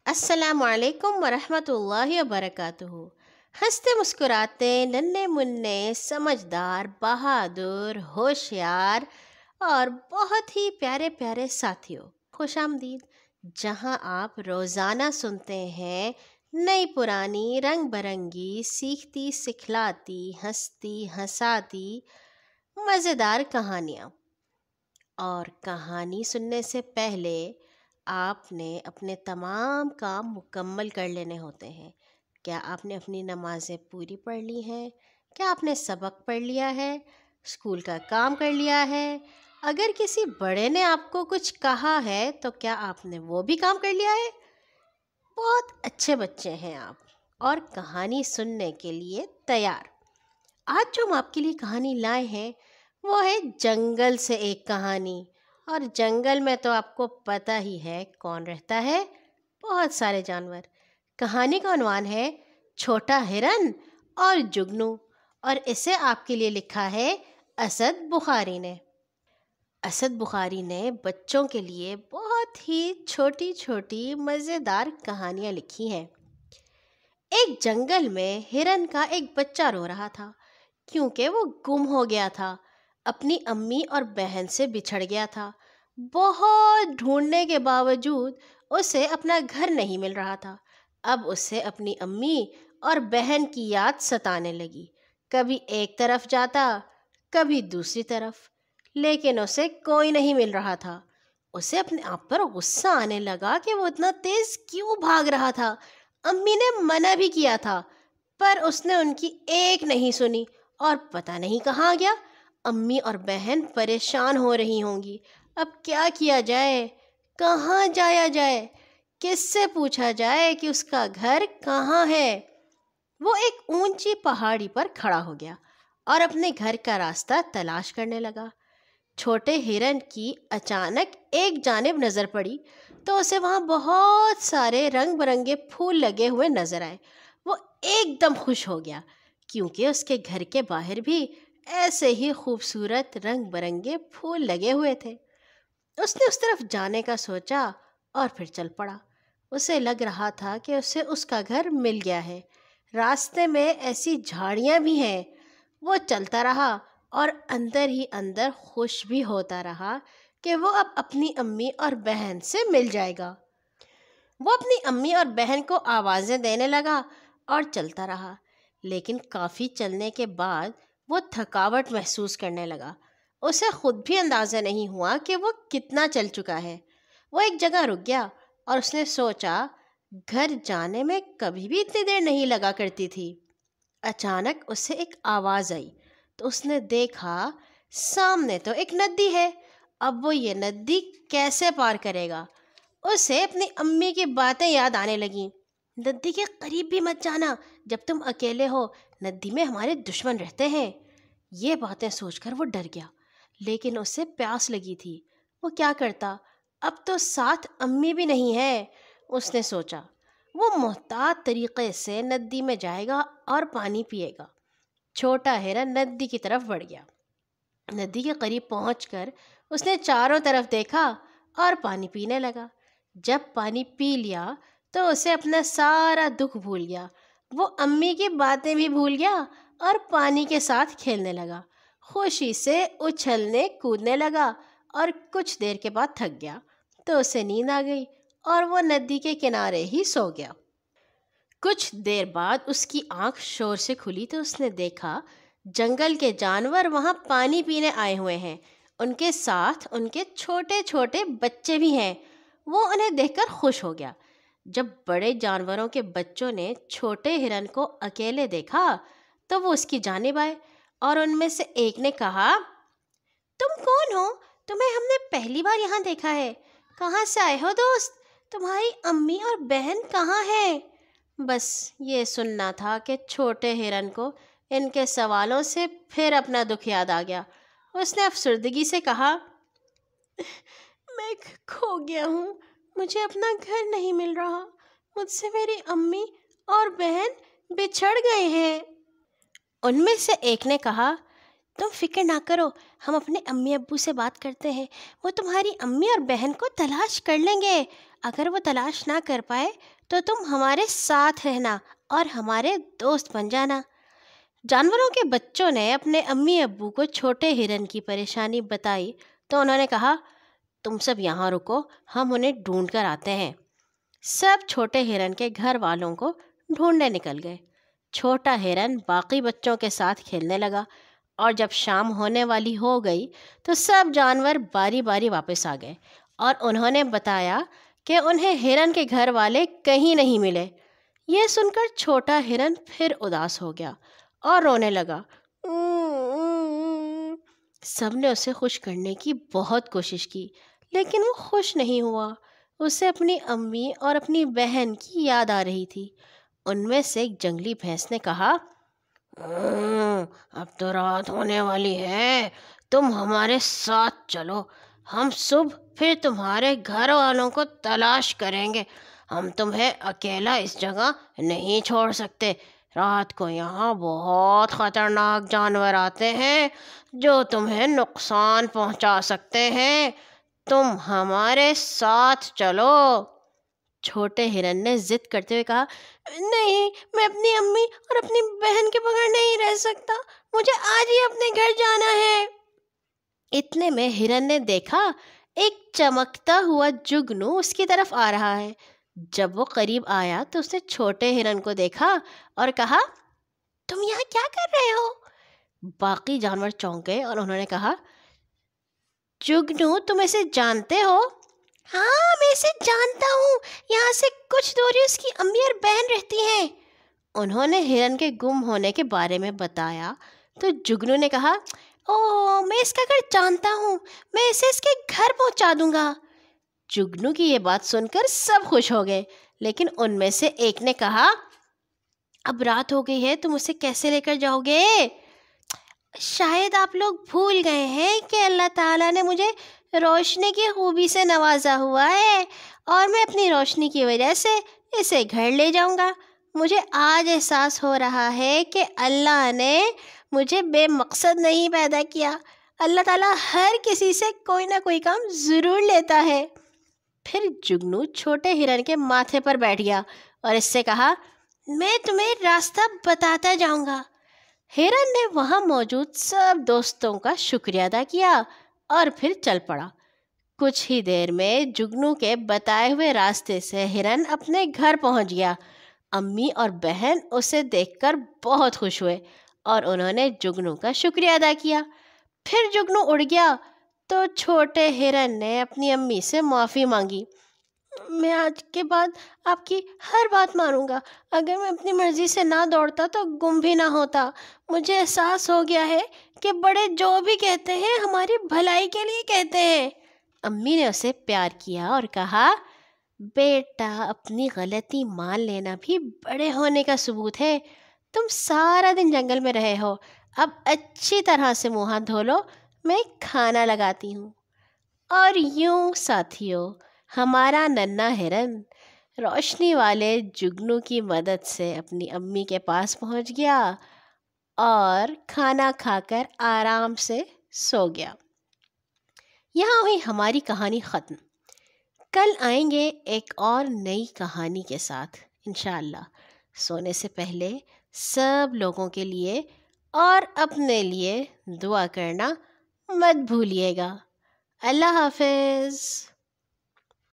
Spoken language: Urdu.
السلام علیکم ورحمۃ اللہ وبرکاتہ۔ ہنستے مسکراتے ننھے منھے سمجھدار بہادر ہوشیار اور بہت ہی پیارے پیارے ساتھیوں، خوش آمدید، جہاں آپ روزانہ سنتے ہیں نئی پرانی رنگ برنگی سیکھتی سکھلاتی ہنستی ہنساتی مزیدار کہانیاں۔ اور کہانی سننے سے پہلے آپ نے اپنے تمام کام مکمل کر لینے ہوتے ہیں۔ کیا آپ نے اپنی نمازیں پوری پڑھ لی ہیں؟ کیا آپ نے سبق پڑھ لیا ہے؟ اسکول کا کام کر لیا ہے؟ اگر کسی بڑے نے آپ کو کچھ کہا ہے تو کیا آپ نے وہ بھی کام کر لیا ہے؟ بہت اچھے بچے ہیں آپ اور کہانی سننے کے لیے تیار۔ آج جو ہم آپ کے لیے کہانی لائے ہیں وہ ہے جنگل سے ایک کہانی۔ اور جنگل میں تو آپ کو پتہ ہی ہے کون رہتا ہے، بہت سارے جانور۔ کہانی کا عنوان ہے چھوٹا ہرن اور جگنو، اور اسے آپ کے لیے لکھا ہے اسد بخاری نے۔ اسد بخاری نے بچوں کے لیے بہت ہی چھوٹی چھوٹی مزیدار کہانیاں لکھی ہیں۔ ایک جنگل میں ہرن کا ایک بچہ رو رہا تھا کیونکہ وہ گم ہو گیا تھا، اپنی امی اور بہن سے بچھڑ گیا تھا۔ بہت ڈھونڈنے کے باوجود اسے اپنا گھر نہیں مل رہا تھا۔ اب اسے اپنی امی اور بہن کی یاد ستانے لگی۔ کبھی ایک طرف جاتا، کبھی دوسری طرف، لیکن اسے کوئی نہیں مل رہا تھا۔ اسے اپنے آپ پر غصہ آنے لگا کہ وہ اتنا تیز کیوں بھاگ رہا تھا۔ امی نے منع بھی کیا تھا پر اس نے ان کی ایک نہیں سنی اور پتہ نہیں کہاں گیا۔ امی اور بہن پریشان ہو رہی ہوں گی، اب کیا کیا جائے، کہاں جایا جائے، کس سے پوچھا جائے کہ اس کا گھر کہاں ہے۔ وہ ایک اونچی پہاڑی پر کھڑا ہو گیا اور اپنے گھر کا راستہ تلاش کرنے لگا۔ چھوٹے ہرن کی اچانک ایک جانب نظر پڑی تو اسے وہاں بہت سارے رنگ برنگے پھول لگے ہوئے نظر آئے۔ وہ ایک دم خوش ہو گیا کیونکہ اس کے گھر کے باہر بھی ایسے ہی خوبصورت رنگ برنگے پھول لگے ہوئے تھے۔ اس نے اس طرف جانے کا سوچا اور پھر چل پڑا۔ اسے لگ رہا تھا کہ اسے اس کا گھر مل گیا ہے۔ راستے میں ایسی جھاڑیاں بھی ہیں۔ وہ چلتا رہا اور اندر ہی اندر خوش بھی ہوتا رہا کہ وہ اب اپنی امی اور بہن سے مل جائے گا۔ وہ اپنی امی اور بہن کو آوازیں دینے لگا اور چلتا رہا، لیکن کافی چلنے کے بعد وہ تھکاوٹ محسوس کرنے لگا۔ اسے خود بھی اندازہ نہیں ہوا کہ وہ کتنا چل چکا ہے۔ وہ ایک جگہ رک گیا اور اس نے سوچا گھر جانے میں کبھی بھی اتنی دیر نہیں لگا کرتی تھی۔ اچانک اسے ایک آواز آئی تو اس نے دیکھا سامنے تو ایک ندی ہے۔ اب وہ یہ ندی کیسے پار کرے گا؟ اسے اپنی امی کی باتیں یاد آنے لگیں۔ ندی کے قریب بھی مت جانا جب تم اکیلے ہو، ندی میں ہمارے دشمن رہتے ہیں۔ یہ باتیں سوچ کر وہ ڈر گیا، لیکن اسے پیاس لگی تھی۔ وہ کیا کرتا؟ اب تو ساتھ امی بھی نہیں ہے۔ اس نے سوچا وہ محتاط طریقے سے ندی میں جائے گا اور پانی پیے گا۔ چھوٹا ہرن ندی کی طرف بڑھ گیا۔ ندی کے قریب پہنچ کر اس نے چاروں طرف دیکھا اور پانی پینے لگا۔ جب پانی پی لیا تو اسے اپنا سارا دکھ بھول گیا۔ وہ امی کی باتیں بھی بھول گیا اور پانی کے ساتھ کھیلنے لگا۔ خوشی سے اچھلنے کودنے لگا اور کچھ دیر کے بعد تھک گیا تو اسے نیند آ گئی اور وہ ندی کے کنارے ہی سو گیا۔ کچھ دیر بعد اس کی آنکھ شور سے کھلی تو اس نے دیکھا جنگل کے جانور وہاں پانی پینے آئے ہوئے ہیں۔ ان کے ساتھ ان کے چھوٹے چھوٹے بچے بھی ہیں۔ وہ انہیں دیکھ کر خوش ہو گیا۔ جب بڑے جانوروں کے بچوں نے چھوٹے ہرن کو اکیلے دیکھا تو وہ اس کی جانب آئے اور ان میں سے ایک نے کہا، تم کون ہو؟ تمہیں ہم نے پہلی بار یہاں دیکھا ہے۔ کہاں سے آئے ہو دوست؟ تمہاری امی اور بہن کہاں ہیں؟ بس یہ سننا تھا کہ چھوٹے ہرن کو ان کے سوالوں سے پھر اپنا دکھ یاد آ گیا۔ اس نے افسردگی سے کہا، میں کھو گیا ہوں، مجھے اپنا گھر نہیں مل رہا، مجھ سے میری امی اور بہن بچھڑ گئے ہیں۔ ان میں سے ایک نے کہا، تم فکر نہ کرو، ہم اپنے امی ابو سے بات کرتے ہیں، وہ تمہاری امی اور بہن کو تلاش کر لیں گے۔ اگر وہ تلاش نہ کر پائے تو تم ہمارے ساتھ رہنا اور ہمارے دوست بن جانا۔ جانوروں کے بچوں نے اپنے امی ابو کو چھوٹے ہرن کی پریشانی بتائی تو انہوں نے کہا، تم سب یہاں رکو، ہم انہیں ڈھونڈ کر آتے ہیں۔ سب چھوٹے ہرن کے گھر والوں کو ڈھونڈنے نکل گئے۔ چھوٹا ہرن باقی بچوں کے ساتھ کھیلنے لگا، اور جب شام ہونے والی ہو گئی تو سب جانور باری باری واپس آ گئے اور انہوں نے بتایا کہ انہیں ہرن کے گھر والے کہیں نہیں ملے۔ یہ سن کر چھوٹا ہرن پھر اداس ہو گیا اور رونے لگا۔ سب نے اسے خوش کرنے کی بہت کوشش کی، لیکن وہ خوش نہیں ہوا۔ اسے اپنی امی اور اپنی بہن کی یاد آ رہی تھی۔ ان میں سے ایک جنگلی بھینس نے کہا، اب تو رات ہونے والی ہے، تم ہمارے ساتھ چلو، ہم صبح پھر تمہارے گھر والوں کو تلاش کریں گے۔ ہم تمہیں اکیلا اس جگہ نہیں چھوڑ سکتے۔ رات کو یہاں بہت خطرناک جانور آتے ہیں جو تمہیں نقصان پہنچا سکتے ہیں۔ تم ہمارے ساتھ چلو۔ چھوٹے ہرن نے ضد کرتے ہوئے کہا، نہیں، میں اپنی امی اور اپنی بہن کے بغیر نہیں رہ سکتا، مجھے آج ہی اپنے گھر جانا ہے۔ اتنے میں ہرن نے دیکھا ایک چمکتا ہوا جگنو اس کی طرف آ رہا ہے۔ جب وہ قریب آیا تو اس نے چھوٹے ہرن کو دیکھا اور کہا، تم یہاں کیا کر رہے ہو؟ باقی جانور چونک گئے اور انہوں نے کہا، جگنو، تم اسے جانتے ہو؟ ہاں، میں اسے جانتا ہوں، یہاں سے کچھ دوری اس کی امی اور بہن رہتی ہیں۔ انہوں نے ہرن کے گم ہونے کے بارے میں بتایا تو جگنو نے کہا، اوہ، میں اس کا گھر جانتا ہوں، میں اسے اس کے گھر پہنچا دوں گا۔ جگنو کی یہ بات سن کر سب خوش ہو گئے، لیکن ان میں سے ایک نے کہا، اب رات ہو گئی ہے، تم اسے کیسے لے کر جاؤ گے؟ شاید آپ لوگ بھول گئے ہیں کہ اللہ تعالیٰ نے مجھے روشنی کی خوبی سے نوازا ہوا ہے، اور میں اپنی روشنی کی وجہ سے اسے گھر لے جاؤں گا۔ مجھے آج احساس ہو رہا ہے کہ اللہ نے مجھے بے مقصد نہیں پیدا کیا۔ اللہ تعالیٰ ہر کسی سے کوئی نہ کوئی کام ضرور لیتا ہے۔ پھر جگنو چھوٹے ہرن کے ماتھے پر بیٹھ گیا اور اس سے کہا، میں تمہیں راستہ بتاتا جاؤں گا۔ ہرن نے وہاں موجود سب دوستوں کا شکریہ ادا کیا اور پھر چل پڑا۔ کچھ ہی دیر میں جگنو کے بتائے ہوئے راستے سے ہرن اپنے گھر پہنچ گیا۔ امی اور بہن اسے دیکھ کر بہت خوش ہوئے اور انہوں نے جگنو کا شکریہ ادا کیا۔ پھر جگنو اڑ گیا تو چھوٹے ہرن نے اپنی امی سے معافی مانگی۔ میں آج کے بعد آپ کی ہر بات مانوں گا۔ اگر میں اپنی مرضی سے نہ دوڑتا تو گم بھی نہ ہوتا۔ مجھے احساس ہو گیا ہے کہ بڑے جو بھی کہتے ہیں ہماری بھلائی کے لیے کہتے ہیں۔ امی نے اسے پیار کیا اور کہا، بیٹا، اپنی غلطی مان لینا بھی بڑے ہونے کا ثبوت ہے۔ تم سارا دن جنگل میں رہے ہو، اب اچھی طرح سے منہ ہاتھ دھو لو، میں کھانا لگاتی ہوں۔ اور یوں ساتھیوں، ہمارا ننھا ہرن روشنی والے جگنو کی مدد سے اپنی امی کے پاس پہنچ گیا اور کھانا کھا کر آرام سے سو گیا۔ یہاں ہوئی ہماری کہانی ختم۔ کل آئیں گے ایک اور نئی کہانی کے ساتھ انشاءاللہ۔ سونے سے پہلے سب لوگوں کے لیے اور اپنے لیے دعا کرنا مت بھولیے گا۔ اللہ حافظ۔